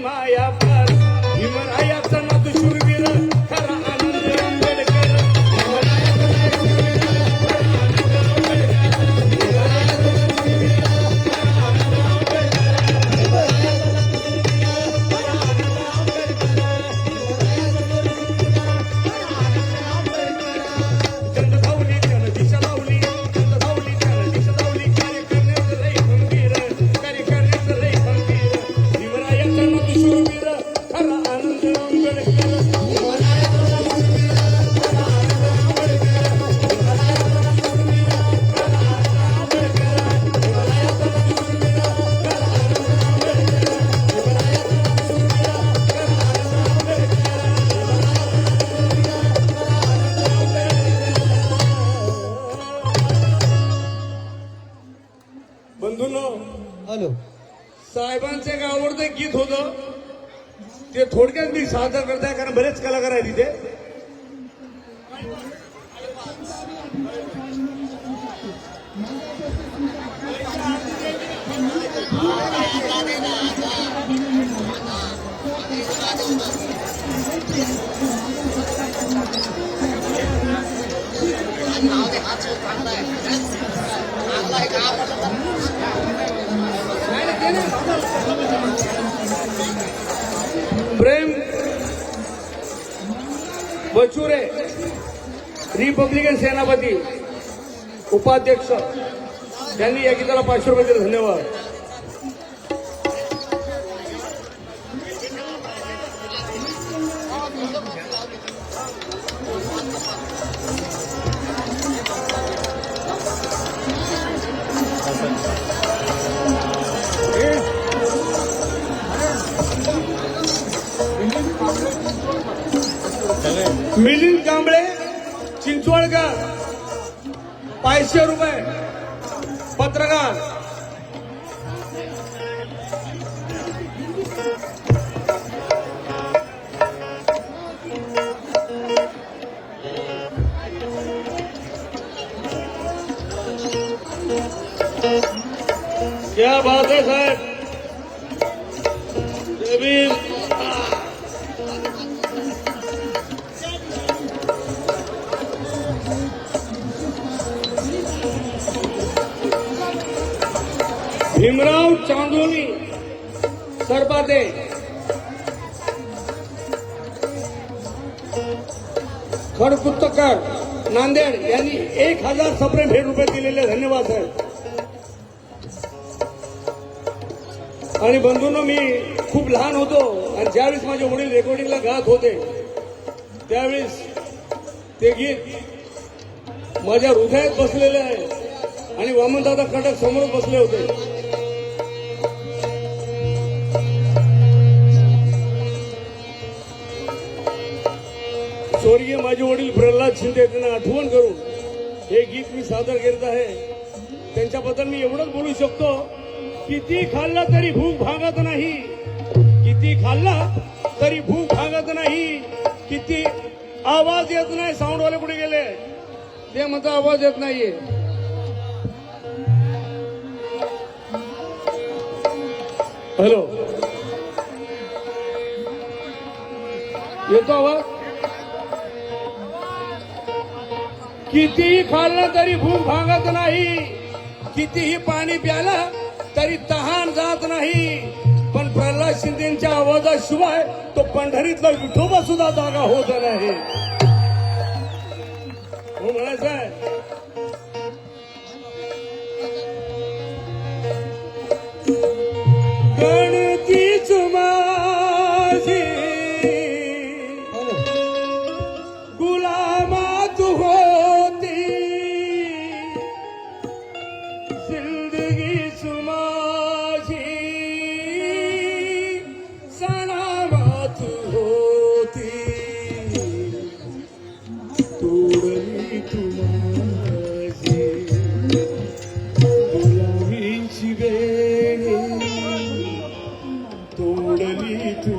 माया फार भीमरायाचा नातू शूरवीर खरा आनंद आंबेडकर चंद्रधावली त्यानं दिशा लावली चंद्रधावली त्यानं दिशा लावली कार्य करण्याचं लय खंबीर कार्य करण्याचं लय खंबीर भीमरायाचा नातू शूरवीर खरा आनंद आंबेडकर बंधूंनो हॅलो साहेबांचं एक आवडतं गीत होतं ते थोडक्यात मी सादर करताय कारण बरेच कलाकार आहेत तिथे प्रेम बचुरे रिपब्लिकन सेनापती उपाध्यक्ष त्यांनी या गीताला 500 रुपये दिले धन्यवाद मिलिंद कांबळे चिंचवडकर 500 रुपये पत्रकार क्या बात है साहब जमीन भीमराव चांदोली सरपाते खडकुत्तकर नांदेड यांनी 1000 सप्रे भेट रुपये दिलेले धन्यवाद साहेब आणि बंधूंनो मी खूप लहान होतो आणि ज्यावेळेस माझे वडील रेकॉर्डिंगला गात होते त्यावेळेस ते गीत माझ्या हृदयात बसलेलं आहे आणि वामनदादा खटक समोर बसले होते स्वर्गीय माझे वडील प्रल्हाद शिंदे त्यांना आठवण करून हे गीत मी सादर करत आहे त्यांच्याबद्दल मी एवढंच बोलू शकतो किती खाल्ला तरी भूक भागत नाही किती खाल्ला तरी भूक भागत नाही किती आवाज येत नाही साऊंडवाले कुठे गेले ते म्हणता आवाज येत नाहीये हॅलो येतो आवाज कितीही खाल्लं तरी भूक भागत नाही कितीही पाणी प्याला तरी तहान जात नाही पण प्रल्हाद शिंदेच्या आवाजाशिवाय तो पंढरीतला विठोबा सुद्धा जागा होत नाही हो म्हणायचं आहे गणतीच माझी गुलामात होती जिंदगी सुमाजी सलामत होती तोडली तुम्हाजी गुलामीची वेळ तोडली तू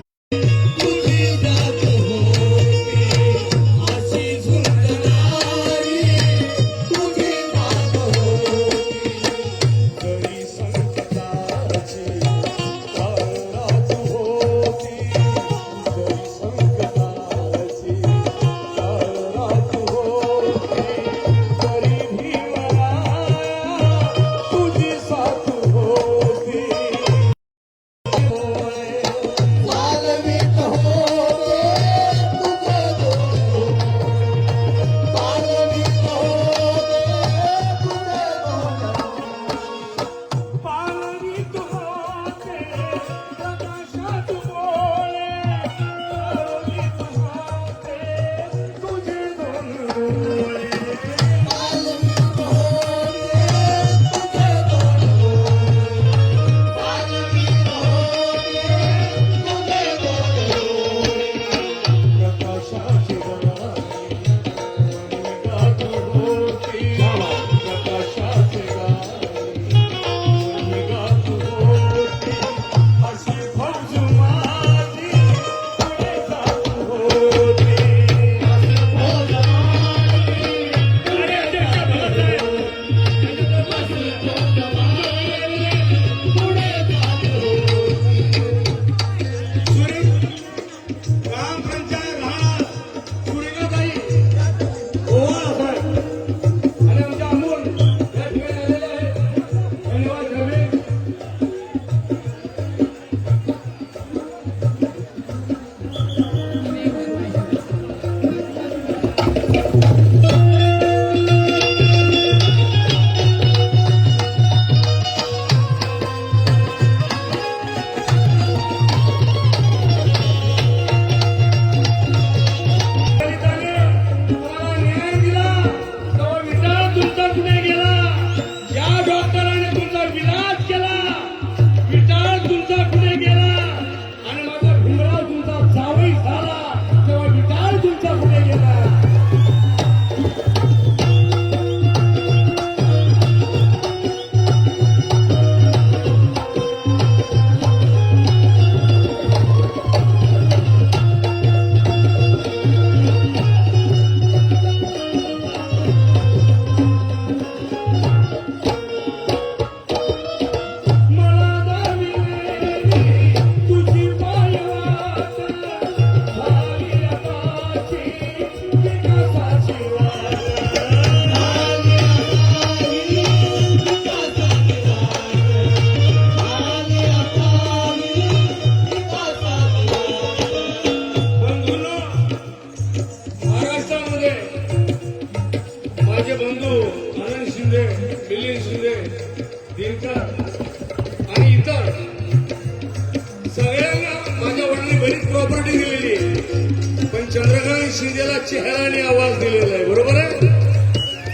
चेहऱ्याने आवाज दिलेला आहे, बरोबर आहे?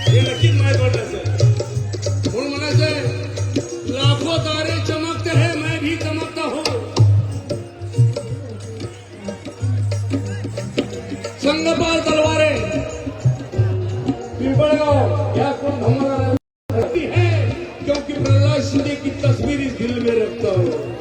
हे नक्कीच माहीत पडलं सर. म्हणून म्हणायचंय, लाखो तारे चमकते हैं, मैं भी चमकता हूं. संगपाल तलवारे पिंपळगांव या कोण धम्मदार है, क्योंकि प्रहलाद शिंदे की तस्वीर इस दिल में रखता हूं.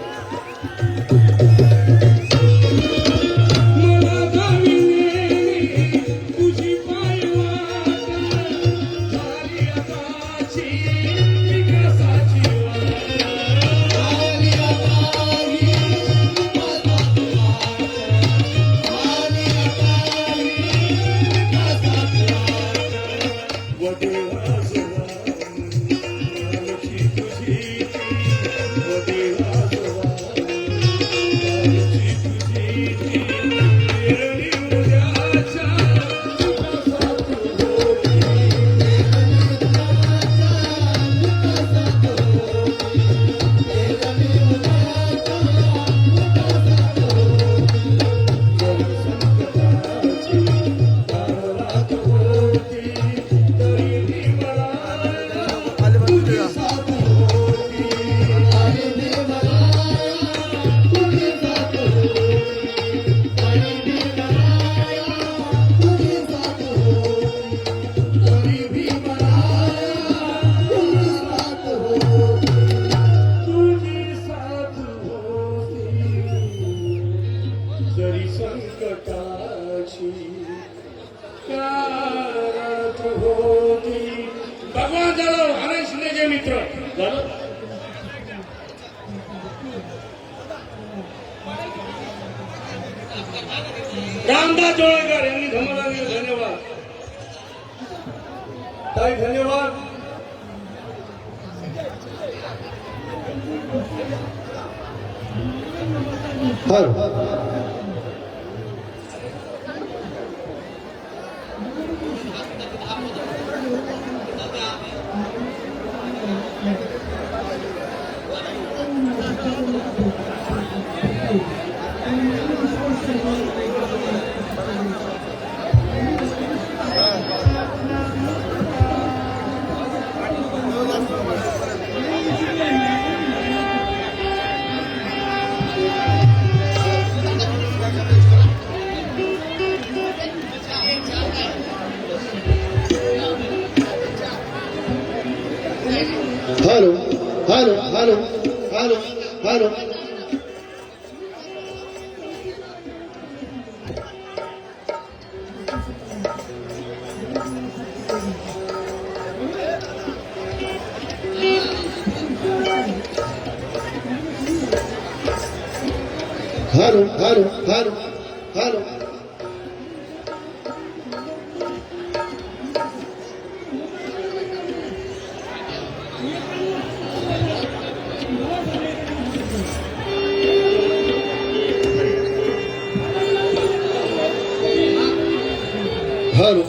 भगवान जाधव आनंद शिंदेचे मित्र रामदास जोळकर यांनी धम्मदान दिलं. धन्यवाद ताई, धन्यवाद. Hello hello hello hello hello hello hello hello hello hello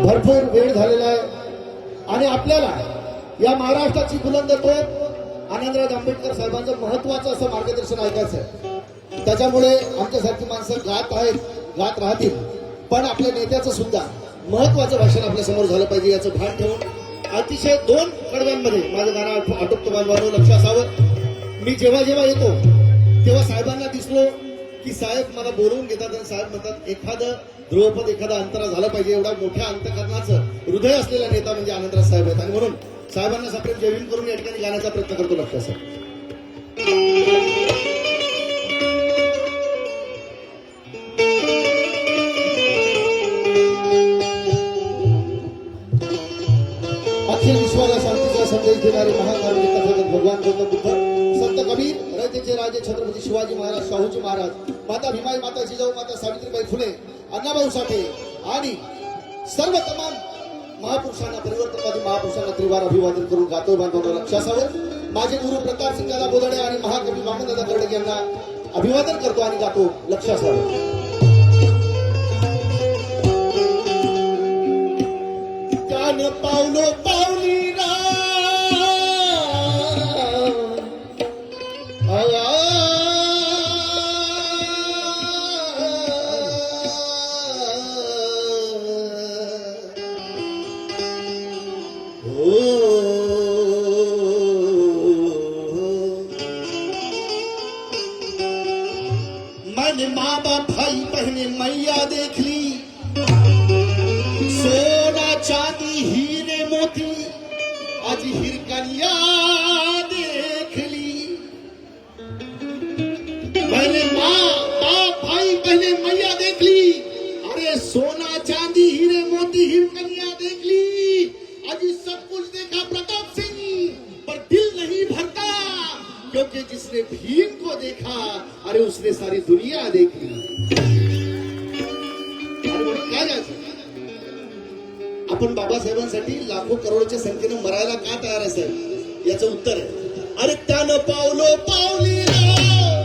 भरपूर वेळ झालेला आहे आणि आपल्याला या महाराष्ट्राची बुलंद तोफ आनंदराज आंबेडकर साहेबांचं महत्वाचं असं मार्गदर्शन ऐकायचं आहे. त्याच्यामुळे आमच्यासारखी माणसं गात आहेत, गात राहतील, पण आपल्या नेत्याचं सुद्धा महत्वाचं भाषण आपल्या समोर झालं पाहिजे याचं भान ठेवून अतिशय 2 कडव्यांमध्ये माझं गाणं आटोपतो. बांधवांनो लक्ष असावं, मी जेव्हा जेव्हा येतो तेव्हा साहेबांना दिसलो की साहेब मला बोलवून घेतात आणि साहेब म्हणतात एखादं ध्रुवपद एखादा अंतरा झाला पाहिजे. एवढा मोठ्या अंतकरणाचं हृदय असलेला नेता म्हणजे आनंदराज साहेब आहेत आणि म्हणून साहेबांना सप्रेम जयवीन करून या ठिकाणी गाण्याचा प्रयत्न करतो. लक्ष असेल अखिल विश्वाला शांतीचा संदेश देणारे महाकारुणिक तथागत भगवान गौतम बुद्ध, संत कबीर, रयतेचे राजे छत्रपती शिवाजी महाराज, शाहूजी महाराज, माता भीमाई, माता जिजाऊ, माता सावित्रीबाई फुले, अण्णाभाऊ साठे आणि सर्व तमाम महापुरुषांना, परिवर्तनवादी महापुरुषांना त्रिवार अभिवादन करून गातो बांधवांना लक्ष असावं. माझे गुरु प्रताप सिंगाला बोधाडे आणि महाकवी वामनदादा कर्डक यांना अभिवादन करतो आणि गातो लक्ष असावं. त्यानं पावलो पावली मैंने माँ बाप भाई बहने मैया देख ली, सोना चांदी हीरे मोती आज हिरकनिया देख ली. मैंने माँ बाप भाई बहने मैया देख ली, अरे सोना चांदी हीरे मोती हिरकनिया देख ली. आज सब कुछ देखा प्रताप सिंह, पर दिल नहीं भरता, क्योंकि जिसने भीम को देखा अरे उसने सारी दुनिया देख ली. अरे म्हणून काय जायचं, आपण बाबासाहेबांसाठी लाखो करोडच्या संख्येनं मरायला का तयार असेल याचं उत्तर आहे. अरे त्यानं पावलो पावली राव,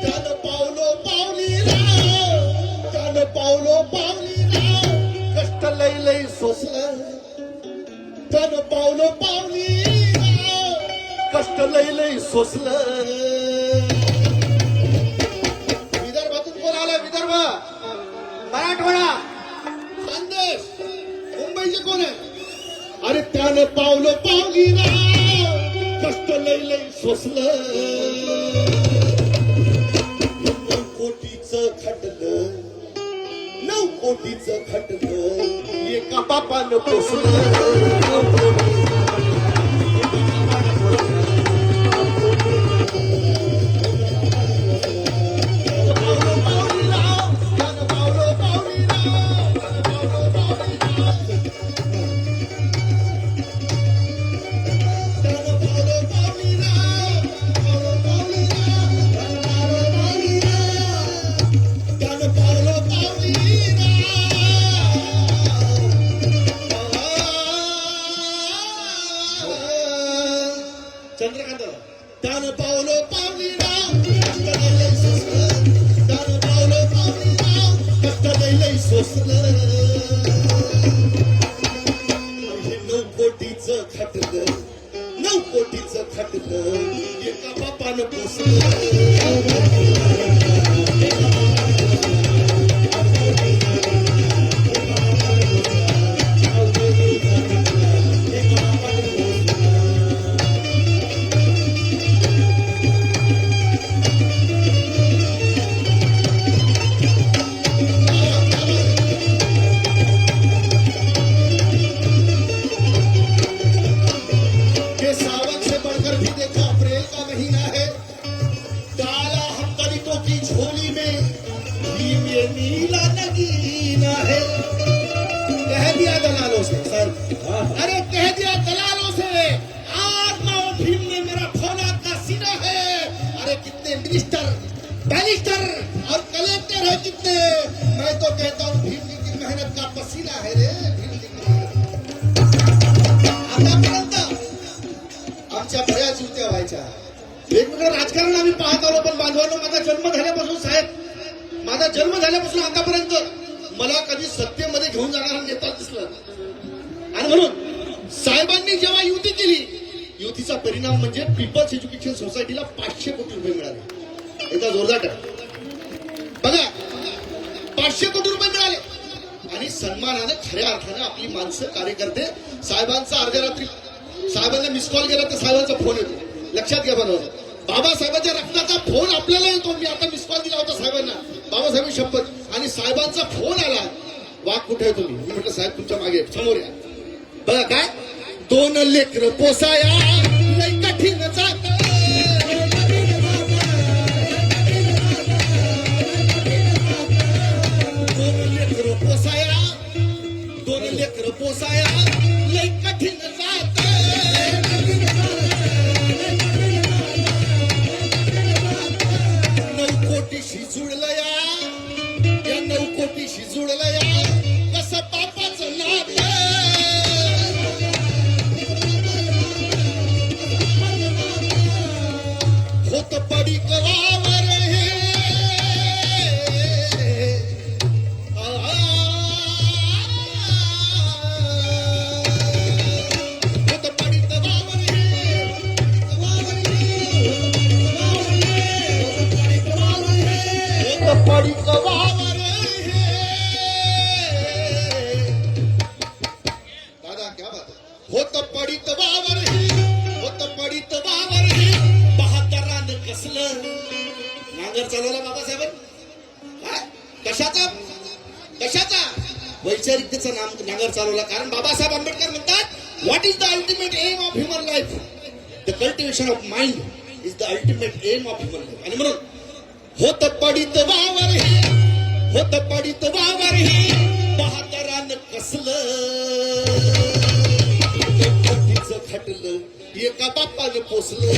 त्यानं पावलो पावली राव, त्यानं पावलो पावली राव, कष्ट लई लई सोसलं. त्यानं पावलो पावली राव, कष्ट लई लई सोसलं. विदर्भातून कोण आलं? विदर्भ, मराठवाडा, खानदेश, मुंबईचे कोण आहे? अरे त्यानं पावलं पावली राव, कष्ट लई लई सोसलं. 9 कोटीचं खटलं, 9 कोटीचं खटलं, एका बापानं पोसलं. चंद्रकांतला त्यानं पावलं पावली राव, कष्ट लई लई सोसलं. त्यानं पावलं पावली राव, कष्ट लई लई सोसलं. हे 9 कोटीचं खटलं, 9 कोटीचं खटलं, एका बापानं पोसलं. नीला नगीना है, कह दिया दलालों से सर, अरे कह दिया दलालों से, आज माओ भीम ने मेरा फौलाद का सीना है. अरे कितने मिनिस्टर, बैरिस्टर और कलेक्टर है कितने, मैं तो कहता हूँ भीम जी की मेहनत का पसीना है रे. भीम जी की आतापर्यंत आमच्या बऱ्याच युत्या व्हायच्या, वेगवेगळं राजकारण आम्ही पाहत आलो, पण बांधवांनो माझा जन्म झाल्यापासून साहेब, माझा जन्म झाल्यापासून आतापर्यंत मला कधी सत्तेमध्ये घेऊन जाणारा नेता दिसला. आणि म्हणून साहेबांनी जेव्हा युती केली, युतीचा परिणाम म्हणजे पीपल्स एज्युकेशन सोसायटीला 500 कोटी रुपये मिळाले. एकदा जोरदार बघा, 500 कोटी रुपये मिळाले आणि सन्मानाने खऱ्या अर्थाने आपली माणसं, कार्यकर्ते, साहेबांचा अर्ध्या रात्री साहेबांना मिस कॉल केला तर साहेबांचा फोन येतो. लक्षात घ्या बनवलं, बाबासाहेबांच्या रक्ताचा फोन आपल्याला येतो. मी आता मिस कॉल दिला होता साहेबांना, बाबासाहेब शपथ, आणि साहेबांचा फोन आला, वाघ कुठे आहे तुम्ही? मी म्हटलं साहेब तुमच्या मागे समोर या. बघा काय, 2 लेकरं पोसाया लई कठीण जात, 2 लेकरं पोसाया, 2 लेकरं पोसाया लई कठीण जात. 9 कोटीशी जुळलं या, या 9 कोटीशी जुळलं या, कसं बापाचं नातं. चालवला बाबासाहेबांनी? काय? कशाचा वैचारिकतेचा नांगर चालवला. कारण बाबासाहेब आंबेडकर म्हणतात what is the ultimate aim of human life? The cultivation of mind is the ultimate aim of human life. आणि म्हणून होत पडित वावर हे बहादरानं कसलं खटलं एका बापाने पोचलं.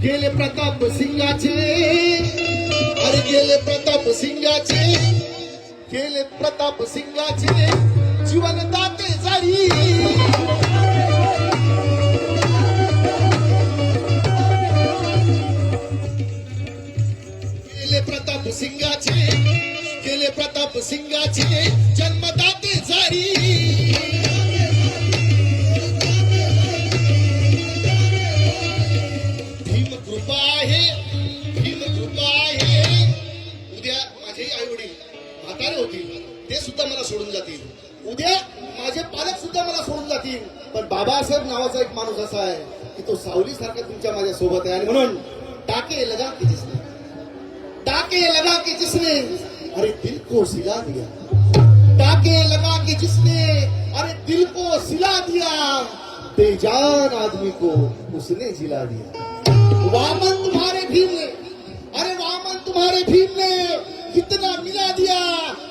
गेले प्रताप सिंगाचे, अरे गेले प्रताप सिंगाचे, गेले प्रताप सिंगाचे जीवन दाते जारी. गेले प्रताप सिंगाचे, गेले प्रताप सिंगाचे जन्मदाते जारी. ते सुद्धा मला सोडून जातील, उद्या माझे पालक सुद्धा मला सोडून जातील, पण बाबासाहेब नावाचा एक माणूस असा आहे की तो सावली सारखा तुमच्या माझ्या सोबत आहे. आणि म्हणून टाके लगा की जिसने, टाके लगा की जिसने अरे दिल को सिला दिया, टाके लगा कि जिसने अरे दिल को सिला दिया, बेजान आदमी को उसने जिला दिया. वामन तुम्हारे भीम ने, अरे वामन तुम्हारे भीम ने कितना मिला दिया,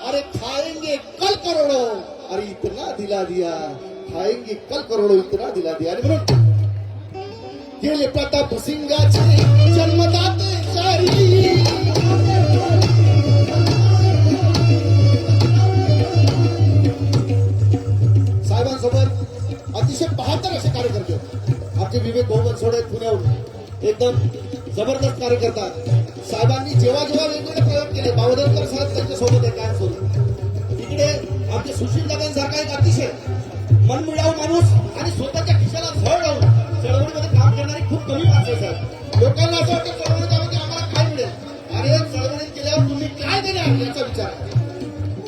अरे खाएंगे कल करोड़ों, अरे इतना दिला दिया, खाएंगे कल करोड़ों इतना दिला दिया. आणि म्हणून गेले प्रताप सिंगाचे जन्मदाते जारी. साहेबांसोबत अतिशय बहात्तर असे कार्यकर्ते आमचे विवेक भाऊ बनसोडे पुण्याहून एकदम जबरदस्त कार्यकर्ता. साहेबांनी जेव्हा वेगवेगळे प्रयोग केले, बावधनकर साहेब त्यांच्या सोबत आहे कायम सोबत. इकडे आमचे सुशील दादांसारखा एक अतिशय मनमिळावू माणूस आणि स्वतःच्या खिशाला झळ लावून चळवळीमध्ये काम करणारी खूप कमी माणसं आहेत. लोकांना असं वाटतं चळवळीमध्ये आम्हाला काय मिळेल, अरे चळवळीत केल्यावर तुम्ही काय देणार याचा विचार,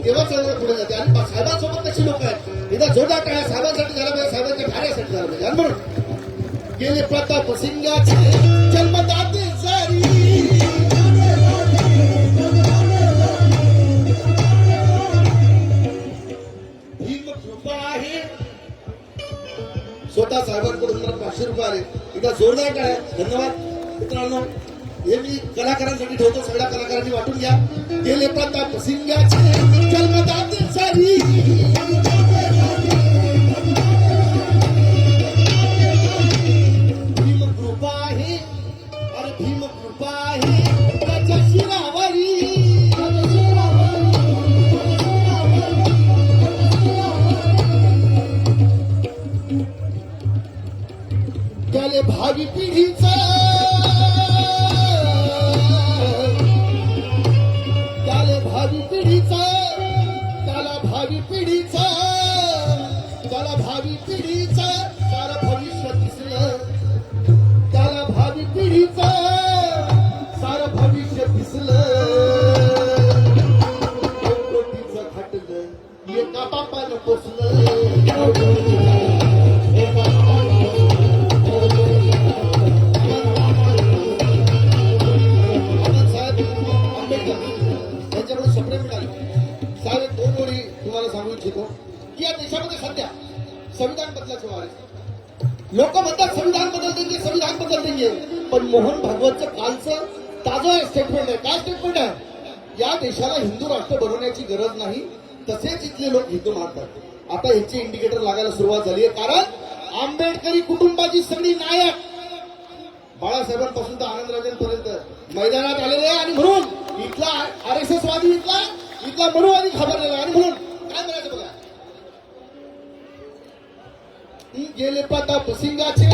तेव्हा चळवळ पुढे जाते. आणि साहेबांसोबत कशी लोक आहेत, एकदा जोरदार टाळ्या साहेबांसाठी झाला पाहिजे, साहेबांच्या कार्यासाठी झाला पाहिजे. आणि म्हणून गेले प्रताप सिंगाचे जन्मदाते जारी. स्वतः साहेबांकडून मला 500 रुपये आले, एकदा जोरदार टाळ्या. धन्यवाद मित्रांनो. हे मी कलाकारांसाठी ठेवतो, सगळ्या कलाकारांनी वाटून घ्या. गेले प्रताप सिंगाचे जन्मदाते जारी. भीमकृपा आहे, अरे भीमकृपा आहे त्याच्या शिरावरी. त्याले भावी पिढीचा, त्याला भावी पिढीचा, त्याला भावी पिढीचा, त्याला भावी पिढीचा सारं भविष्य दिसलं, त्याला भावी पिढीचा सारं भविष्य दिसलं. कोटीचं खटलं एका बापानं पोचलं. की या देशामध्ये सध्या संविधान बदलाचे वार आहे. लोक म्हणतात संविधान बदल देंगे, संविधान बदल देंगे, पण मोहन भागवतचं कालचं ताजं स्टेटमेंट आहे. काय स्टेटमेंट आहे? या देशाला हिंदू राष्ट्र बनवण्याची गरज नाही, तसेच इथले लोक हिंदू मानतात. आता ह्याचे इंडिकेटर लागायला सुरुवात झाली आहे, कारण आंबेडकरी कुटुंबाची सगळी नायक बाळासाहेबांपासून तर आनंदराजांपर्यंत मैदानात आलेले आहे. आणि म्हणून इथला RSS वादी, इथला मनुवादी घाबरलेला आहे. आणि म्हणून काय म्हणायचं बघा, गेले प्रताप सिंगाचे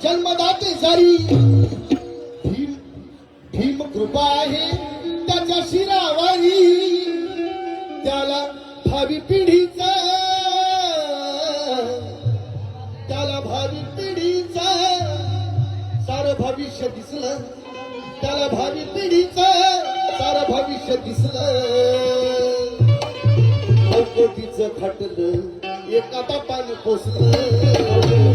जन्मदाते जारी. भीम कृपा आहे कुणाच्या शिरावरी त्याला भावी पिढीचा सारं भविष्य दिसलं त्याला भावी पिढीचं सारं भविष्य दिसलं कोटीचं खटलं एका बापाने पोसलं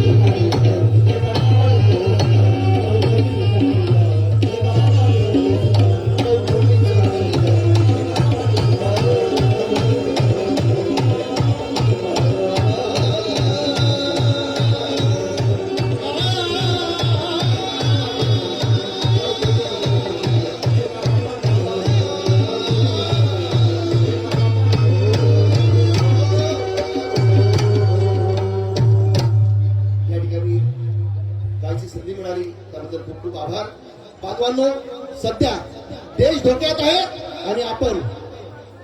संधी मिळाली त्याबद्दल खूप खूप आभार. बांधवांनो, सध्या देश धोक्यात आहे आणि आपण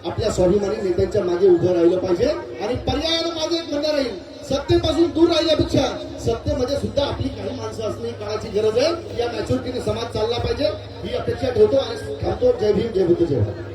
आपल्या स्वाभिमानी नेत्यांच्या मागे उभं राहिलं पाहिजे आणि पर्यायानं माझं एक म्हणणं राहील, सत्तेपासून दूर राहिल्यापेक्षा सत्तेमध्ये सुद्धा आपली काही माणसं असणे काळाची गरज आहे. या मॅच्युरिटीने समाज चालला पाहिजे ही अपेक्षा ठेवतो आणि थांबतो. जय भीम, जय बुद्ध, जय भारत.